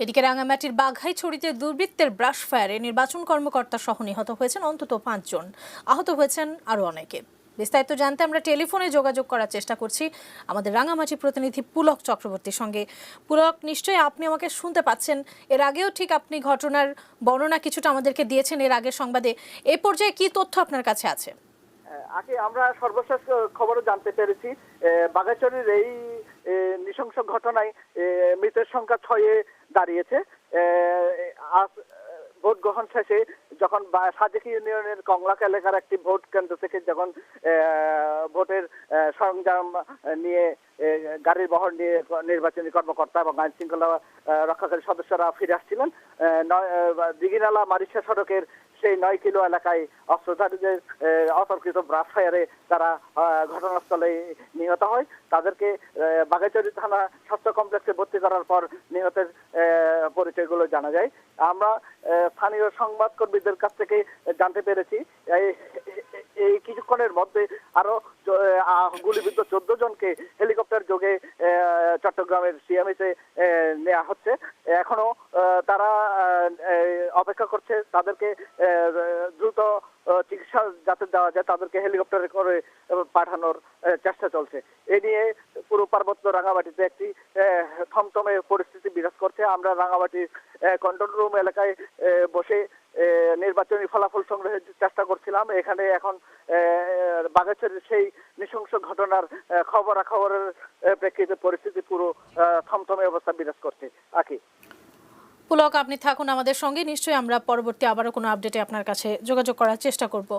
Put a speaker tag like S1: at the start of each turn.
S1: এদিকে রাঙামাটির বাঘাইছড়িতে দুর্বৃত্তের ব্রাশ ফায়ারে নির্বাচন কর্মকর্তা সহ নিহত হয়েছেন অন্তত 5 জন, আহত হয়েছেন আরও অনেকে। বিস্তারিত জানতে আমরা টেলিফোনে যোগাযোগ করার চেষ্টা করছি আমাদের রাঙামাটি প্রতিনিধি পুলক চক্রবর্তীর সঙ্গে। পুলক, নিশ্চয়ই আপনি আমাকে শুনতে পাচ্ছেন। এর আগেও ঠিক আপনি ঘটনার বর্ণনা কিছুটা আমাদেরকে দিয়েছেন এর আগের সংবাদে। এই পর্যায়ে কি তথ্য আপনার কাছে আছে?
S2: আগে আমরা সর্বশেষ খবরও জানতে পেরেছি বাঘাইছড়ির এই নৃশংস ঘটনায় মৃতের সংখ্যা 6-এ দাঁড়িয়েছে। আজ ভোট গ্রহণ শেষে যখন সাজেক ইউনিয়নের কংলাক এলাকার একটি ভোট কেন্দ্র থেকে যখন ভোটের সরঞ্জাম নিয়ে গাড়ির বহর নিয়ে নির্বাচনী কর্মকর্তা এবং আইন শৃঙ্খলা রক্ষাকারী সদস্যরা ফিরে আসছিলেন, দিঘিনালা মারিশা সড়কের সেই 9 কিলো এলাকায় অস্ত্রধারীদের অতর্কিত ব্রাশ ফায়ারে তারা ঘটনাস্থলে নিহত হয়। তাদেরকে বাঘাইছড়ি থানা স্বাস্থ্য কমপ্লেক্সে ভর্তি করার পর নিহতের পরিচয়গুলো জানা যায়। আমরা স্থানীয় সংবাদকর্মীদের কাছ থেকে জানতে পেরেছি এই কিছুক্ষণের মধ্যে আরো গুলিবিদ্ধ 14 জনকে হেলিকপ্টার যোগে চট্টগ্রামের সিএমএইচে নেওয়া হচ্ছে। এখনো তারা অপেক্ষা করছে তাদেরকে দ্রুত চিকিৎসা যাতে দেওয়া যায়, তাদেরকে হেলিকপ্টারে করে পাঠানোর চেষ্টা চলছে। এ নিয়ে পুরো পার্বত্য রাঙামাটিতে একটি থমথমে পরিস্থিতি বিরাজ করছে। আমরা রাঙামাটির কন্ট্রোল রুম এলাকায় বসে নির্বাচনী ফলাফল সংগ্রহের চেষ্টা করছিলাম। এখানে এখন বাঘাইছড়ির সেই নৃশংস ঘটনার খবরাখবরের প্রেক্ষিতে পরিস্থিতি পুরো থমথমে অবস্থা বিরাজ করছে। আকি
S1: পুলক, আপনি থাকুন আমাদের সঙ্গে, নিশ্চয়ই আমরা পরবর্তী আবারও কোনো আপডেটে আপনার কাছে যোগাযোগ করার চেষ্টা করব।